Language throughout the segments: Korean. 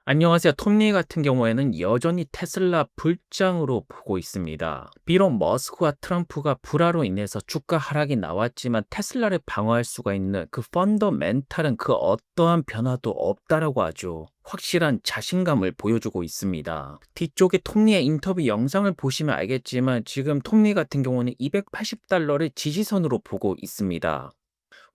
안녕하세요. 톱니 같은 경우에는 여전히 테슬라 불장으로 보고 있습니다. 비록 머스크와 트럼프가 불화로 인해서 주가 하락이 나왔지만 테슬라를 방어할 수가 있는 그 펀더멘탈은 그 어떠한 변화도 없다라고 하죠. 확실한 자신감을 보여주고 있습니다. 뒤쪽에 톱니의 인터뷰 영상을 보시면 알겠지만 지금 톱니 같은 경우는 280달러를 지지선으로 보고 있습니다.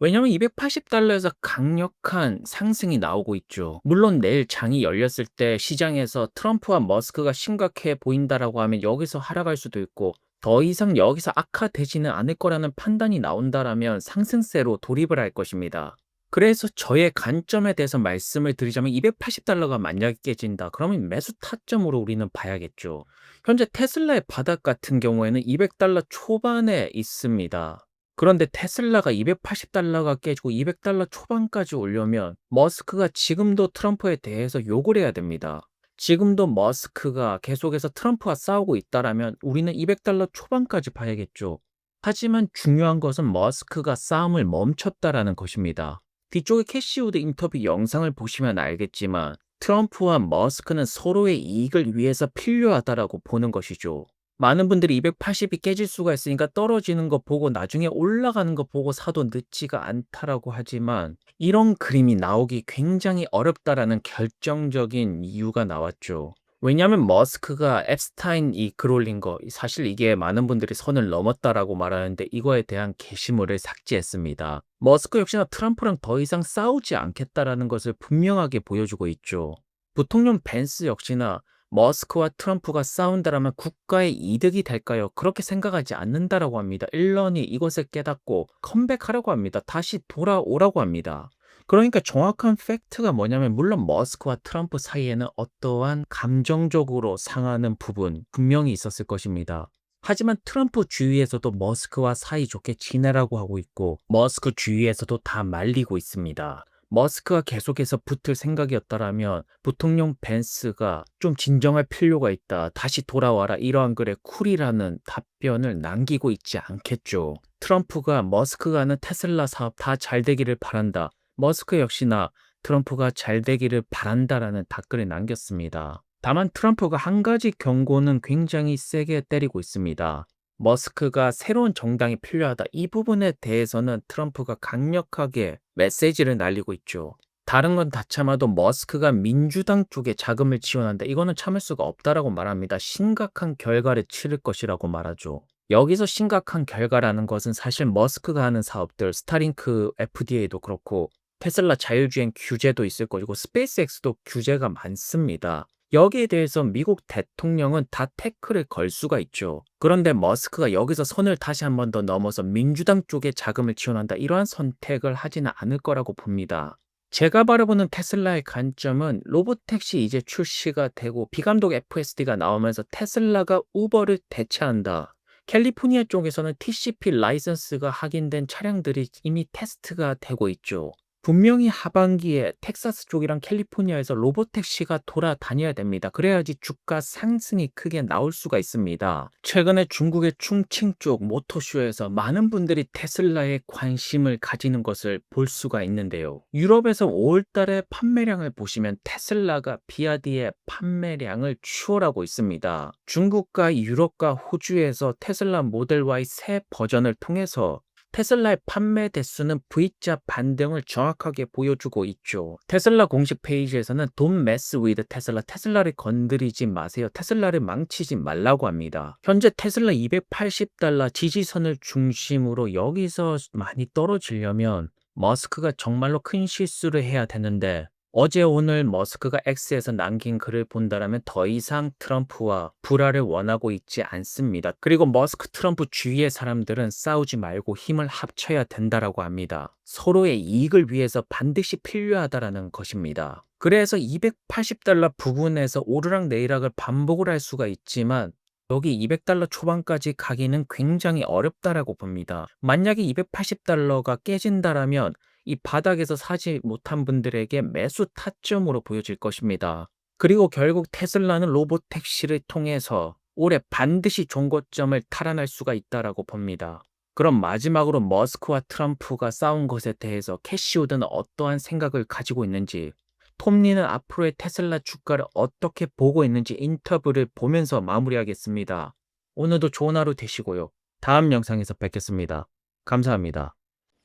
왜냐면 280달러에서 강력한 상승이 나오고 있죠. 물론 내일 장이 열렸을 때 시장에서 트럼프와 머스크가 심각해 보인다라고 하면 여기서 하락할 수도 있고 더 이상 여기서 악화되지는 않을 거라는 판단이 나온다라면 상승세로 돌입을 할 것입니다. 그래서 저의 관점에 대해서 말씀을 드리자면 280달러가 만약에 깨진다. 그러면 매수 타점으로 우리는 봐야겠죠. 현재 테슬라의 바닥 같은 경우에는 200달러 초반에 있습니다. 그런데 테슬라가 280달러가 깨지고 200달러 초반까지 오려면 머스크가 지금도 트럼프에 대해서 욕을 해야 됩니다. 지금도 머스크가 계속해서 트럼프와 싸우고 있다라면 우리는 200달러 초반까지 봐야겠죠. 하지만 중요한 것은 머스크가 싸움을 멈췄다라는 것입니다. 뒤쪽에 캐시우드 인터뷰 영상을 보시면 알겠지만 트럼프와 머스크는 서로의 이익을 위해서 필요하다라고 보는 것이죠. 많은 분들이 280이 깨질 수가 있으니까 떨어지는 거 보고 나중에 올라가는 거 보고 사도 늦지가 않다라고 하지만 이런 그림이 나오기 굉장히 어렵다라는 결정적인 이유가 나왔죠. 왜냐하면 머스크가 앱스타인 이 글 올린 거 사실 이게 많은 분들이 선을 넘었다라고 말하는데 이거에 대한 게시물을 삭제했습니다. 머스크 역시나 트럼프랑 더 이상 싸우지 않겠다라는 것을 분명하게 보여주고 있죠. 부통령 벤스 역시나 머스크와 트럼프가 싸운다라면 국가의 이득이 될까요? 그렇게 생각하지 않는다라고 합니다. 일런이 이것을 깨닫고 컴백하려고 합니다. 다시 돌아오라고 합니다. 그러니까 정확한 팩트가 뭐냐면 물론 머스크와 트럼프 사이에는 어떠한 감정적으로 상하는 부분 분명히 있었을 것입니다. 하지만 트럼프 주위에서도 머스크와 사이좋게 지내라고 하고 있고 머스크 주위에서도 다 말리고 있습니다. 머스크가 계속해서 붙을 생각이었다라면 부통령 벤스가 좀 진정할 필요가 있다. 다시 돌아와라. 이러한 글에 쿨이라는 답변을 남기고 있지 않겠죠. 트럼프가 머스크가 하는 테슬라 사업 다 잘 되기를 바란다. 머스크 역시나 트럼프가 잘 되기를 바란다라는 답글을 남겼습니다. 다만 트럼프가 한 가지 경고는 굉장히 세게 때리고 있습니다. 머스크가 새로운 정당이 필요하다. 이 부분에 대해서는 트럼프가 강력하게 메시지를 날리고 있죠. 다른 건 다 참아도 머스크가 민주당 쪽에 자금을 지원한다. 이거는 참을 수가 없다라고 말합니다. 심각한 결과를 치를 것이라고 말하죠. 여기서 심각한 결과라는 것은 사실 머스크가 하는 사업들, 스타링크 FDA도 그렇고 테슬라 자율주행 규제도 있을 것이고 스페이스X도 규제가 많습니다. 여기에 대해서 미국 대통령은 다 태클을 걸 수가 있죠. 그런데 머스크가 여기서 선을 다시 한 번 더 넘어서 민주당 쪽에 자금을 지원한다. 이러한 선택을 하지는 않을 거라고 봅니다. 제가 바라보는 테슬라의 관점은 로보택시 이제 출시가 되고 비감독 FSD가 나오면서 테슬라가 우버를 대체한다. 캘리포니아 쪽에서는 TCP 라이선스가 확인된 차량들이 이미 테스트가 되고 있죠. 분명히 하반기에 텍사스 쪽이랑 캘리포니아에서 로보택시가 돌아다녀야 됩니다. 그래야지 주가 상승이 크게 나올 수가 있습니다. 최근에 중국의 충칭 쪽 모터쇼에서 많은 분들이 테슬라에 관심을 가지는 것을 볼 수가 있는데요. 유럽에서 5월 달에 판매량을 보시면 테슬라가 비아디의 판매량을 추월하고 있습니다. 중국과 유럽과 호주에서 테슬라 모델 Y 새 버전을 통해서 테슬라의 판매 대수는 V자 반등을 정확하게 보여주고 있죠. 테슬라 공식 페이지에서는 Don't mess with 테슬라, 테슬라를 건드리지 마세요. 테슬라를 망치지 말라고 합니다. 현재 테슬라 280달러 지지선을 중심으로 여기서 많이 떨어지려면 머스크가 정말로 큰 실수를 해야 되는데 어제 오늘 머스크가 X에서 남긴 글을 본다라면 더 이상 트럼프와 불화를 원하고 있지 않습니다. 그리고 머스크 트럼프 주위의 사람들은 싸우지 말고 힘을 합쳐야 된다라고 합니다. 서로의 이익을 위해서 반드시 필요하다라는 것입니다. 그래서 280달러 부근에서 오르락 내리락을 반복을 할 수가 있지만 여기 200달러 초반까지 가기는 굉장히 어렵다라고 봅니다. 만약에 280달러가 깨진다라면 이 바닥에서 사지 못한 분들에게 매수 타점으로 보여질 것입니다. 그리고 결국 테슬라는 로보택시를 통해서 올해 반드시 종고점을 탈환할 수가 있다라고 봅니다. 그럼 마지막으로 머스크와 트럼프가 싸운 것에 대해서 캐시우드는 어떠한 생각을 가지고 있는지 톰리는 앞으로의 테슬라 주가를 어떻게 보고 있는지 인터뷰를 보면서 마무리하겠습니다. 오늘도 좋은 하루 되시고요. 다음 영상에서 뵙겠습니다. 감사합니다.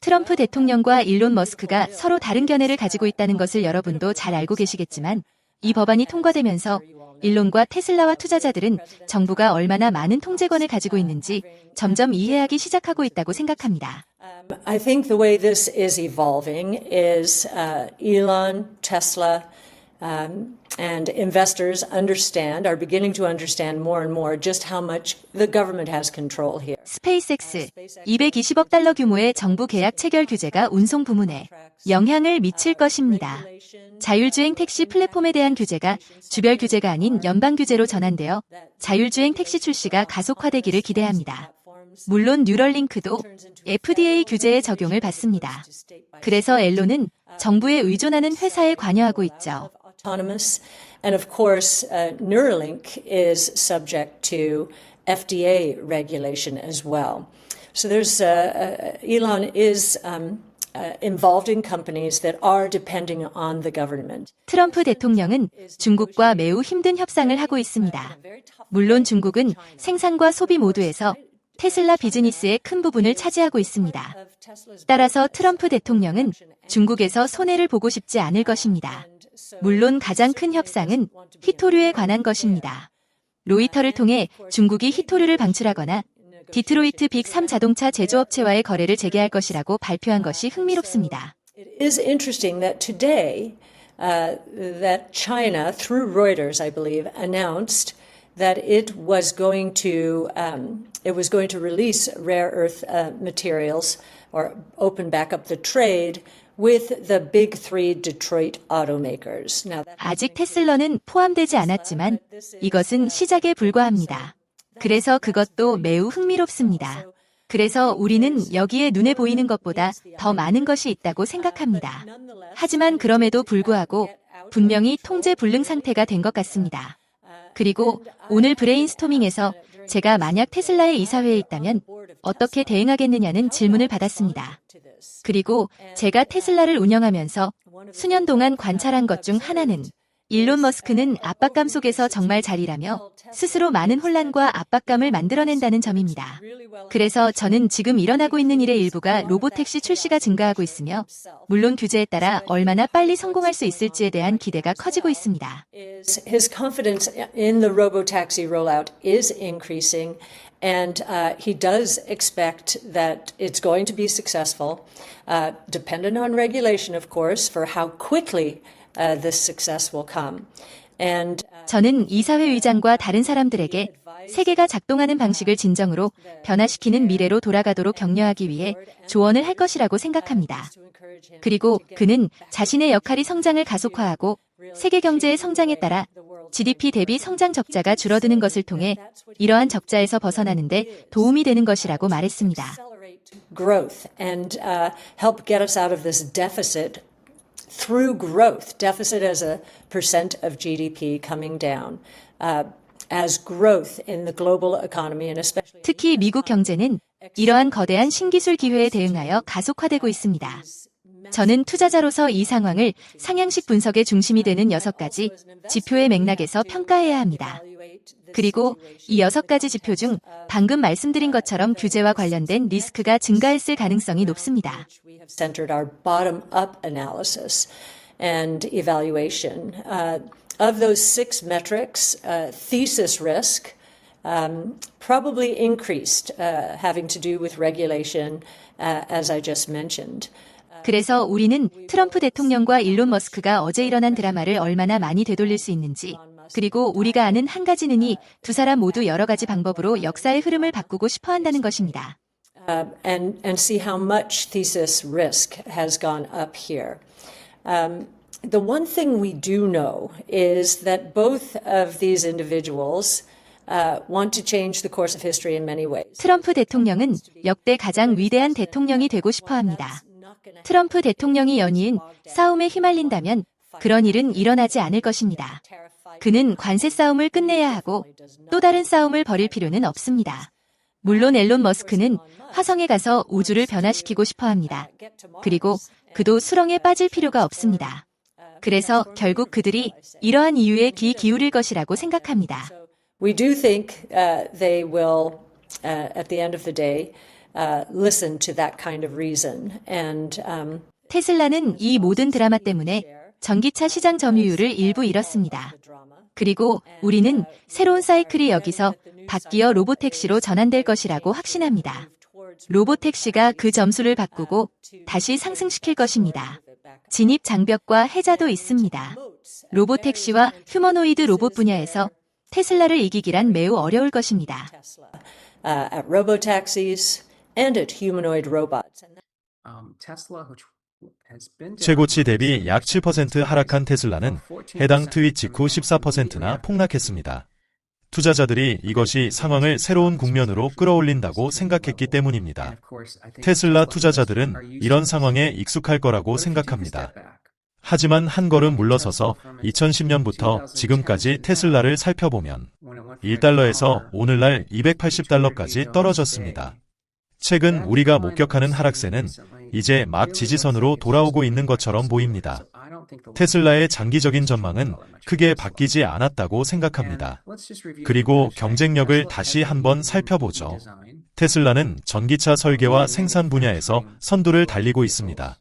트럼프 대통령과 일론 머스크가 서로 다른 견해를 가지고 있다는 것을 여러분도 잘 알고 계시겠지만 이 법안이 통과되면서 일론과 테슬라와 투자자들은 정부가 얼마나 많은 통제권을 가지고 있는지 점점 이해하기 시작하고 있다고 생각합니다. I think the way this is evolving is Elon, Tesla, and investors are beginning to understand more and more just how much the government has control here. 스페이스X 220억 달러 규모의 정부 계약 체결 규제가 운송 부문에 영향을 미칠 것입니다. 자율주행 택시 플랫폼에 대한 규제가 주별 규제가 아닌 연방 규제로 전환되어 자율주행 택시 출시가 가속화되기를 기대합니다. 물론 뉴럴링크도 FDA 규제의 적용을 받습니다. 그래서 엘론은 정부에 의존하는 회사에 관여하고 있죠. Autonomous, and of course, Neuralink is subject to FDA regulation as well. So Elon is involved in companies that are depending on the government. 트럼프 대통령은 중국과 매우 힘든 협상을 하고 있습니다. 물론 중국은 생산과 소비 모두에서 테슬라 비즈니스의 큰 부분을 차지하고 있습니다. 따라서 트럼프 대통령은 중국에서 손해를 보고 싶지 않을 것입니다. 물론 가장 큰 협상은 히토류에 관한 것입니다. 로이터를 통해 중국이 히토류를 방출하거나 디트로이트 빅3 자동차 제조업체와의 거래를 재개할 것이라고 발표한 것이 흥미롭습니다. It is interesting that today that China, through Reuters, I believe, announced that it was going to release rare earth materials or open back up the trade with the big three Detroit automakers. Now, 아직 테슬라는 포함되지 않았지만 이것은 시작에 불과합니다. 그래서 그것도 매우 흥미롭습니다. 그래서 우리는 여기에 눈에 보이는 것보다 더 많은 것이 있다고 생각합니다. 하지만 그럼에도 불구하고 분명히 통제 불능 상태가 된 것 같습니다. 그리고 오늘 브레인스토밍에서 제가 만약 테슬라의 이사회에 있다면 어떻게 대응하겠느냐는 질문을 받았습니다. 그리고 제가 테슬라를 운영하면서 수년 동안 관찰한 것 중 하나는 일론 머스크는 압박감 속에서 정말 잘 일하며 스스로 많은 혼란과 압박감을 만들어낸다는 점입니다. 그래서 저는 지금 일어나고 있는 일의 일부가 로보택시 출시가 증가하고 있으며 물론 규제에 따라 얼마나 빨리 성공할 수 있을지에 대한 기대가 커지고 있습니다. His confidence in the robotaxi rollout is increasing, and he does expect that it's going to be successful, dependent on regulation, of course, for how quickly this success will come. And 저는 이사회 의장과 다른 사람들에게 세계가 작동하는 방식을 진정으로 변화시키는 미래로 돌아가도록 격려하기 위해 조언을 할 것이라고 생각합니다. 그리고 그는 자신의 역할이 성장을 가속화하고 세계 경제의 성장에 따라 GDP 대비 성장 적자가 줄어드는 것을 통해 이러한 적자에서 벗어나는데 도움이 되는 것이라고 말했습니다. growth and help get us out of this deficit through growth, deficit as a percent of GDP coming down, as growth in the global economy and especially 특히 미국 경제는 이러한 거대한 신기술 기회에 대응하여 가속화되고 있습니다. 저는 투자자로서 이 상황을 상향식 분석의 중심이 되는 6가지 지표의 맥락에서 평가해야 합니다. 그리고 이 6가지 지표 중 방금 말씀드린 것처럼 규제와 관련된 리스크가 증가했을 가능성이 높습니다. centered our bottom-up analysis and evaluation. Of those 6 metrics, thesis risk probably increased, having to do with regulation, as I just mentioned. 그래서 우리는 트럼프 대통령과 일론 머스크가 어제 일어난 드라마를 얼마나 많이 되돌릴 수 있는지, 그리고 우리가 아는 한 가지는 이 두 사람 모두 여러 가지 방법으로 역사의 흐름을 바꾸고 싶어 한다는 것입니다. And see how much thesis risk has gone up here. The one thing we do know is that both of these individuals want to change the course of history in many ways. 트럼프 대통령은 역대 가장 위대한 대통령이 되고 싶어 합니다. 트럼프 대통령이 연이은 싸움에 휘말린다면 그런 일은 일어나지 않을 것입니다. 그는 관세 싸움을 끝내야 하고 또 다른 싸움을 벌일 필요는 없습니다. 물론 앨런 머스크는 화성에 가서 우주를 변화시키고 싶어 합니다. 그리고 그도 수렁에 빠질 필요가 없습니다. 그래서 결국 그들이 이러한 이유에 귀 기울일 것이라고 생각합니다. We do think they will, at the end of the day, listen to that kind of reason. And 테슬라는 이 모든 드라마 때문에 전기차 시장 점유율을 일부 잃었습니다. 그리고 우리는 새로운 사이클이 여기서 바뀌어 로보택시로 전환될 것이라고 확신합니다. 로보택시가 그 점수를 바꾸고 다시 상승시킬 것입니다. 진입 장벽과 해자도 있습니다. 로보택시와 휴머노이드 로봇 분야에서 테슬라를 이기기란 매우 어려울 것입니다. at robotaxis and at humanoid robots. 최고치 대비 약 7% 하락한 테슬라는 해당 트윗 직후 14%나 폭락했습니다. 투자자들이 이것이 상황을 새로운 국면으로 끌어올린다고 생각했기 때문입니다. 테슬라 투자자들은 이런 상황에 익숙할 거라고 생각합니다. 하지만 한 걸음 물러서서 2010년부터 지금까지 테슬라를 살펴보면 1달러에서 오늘날 280달러까지 떨어졌습니다. 최근 우리가 목격하는 하락세는 이제 막 지지선으로 돌아오고 있는 것처럼 보입니다. 테슬라의 장기적인 전망은 크게 바뀌지 않았다고 생각합니다. 그리고 경쟁력을 다시 한번 살펴보죠. 테슬라는 전기차 설계와 생산 분야에서 선두를 달리고 있습니다.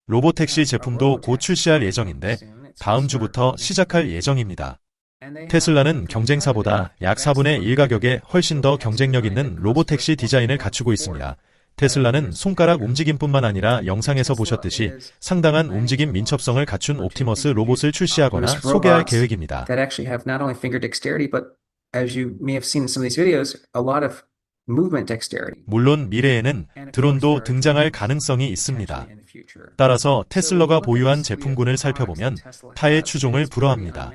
로보택시 제품도 곧 출시할 예정인데 다음 주부터 시작할 예정입니다. 테슬라는 경쟁사보다 약 4분의 1 가격에 훨씬 더 경쟁력 있는 로보택시 디자인을 갖추고 있습니다. 테슬라는 손가락 움직임뿐만 아니라 영상에서 보셨듯이 상당한 움직임 민첩성을 갖춘 옵티머스 로봇을 출시하거나 소개할 계획입니다. 물론 미래에는 드론도 등장할 가능성이 있습니다. 따라서 테슬라가 보유한 제품군을 살펴보면 타의 추종을 불허합니다.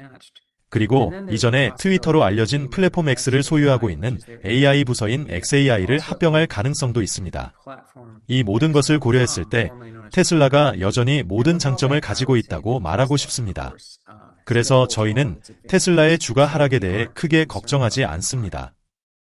그리고 이전에 트위터로 알려진 플랫폼 X를 소유하고 있는 AI 부서인 xAI를 합병할 가능성도 있습니다. 이 모든 것을 고려했을 때 테슬라가 여전히 모든 장점을 가지고 있다고 말하고 싶습니다. 그래서 저희는 테슬라의 주가 하락에 대해 크게 걱정하지 않습니다.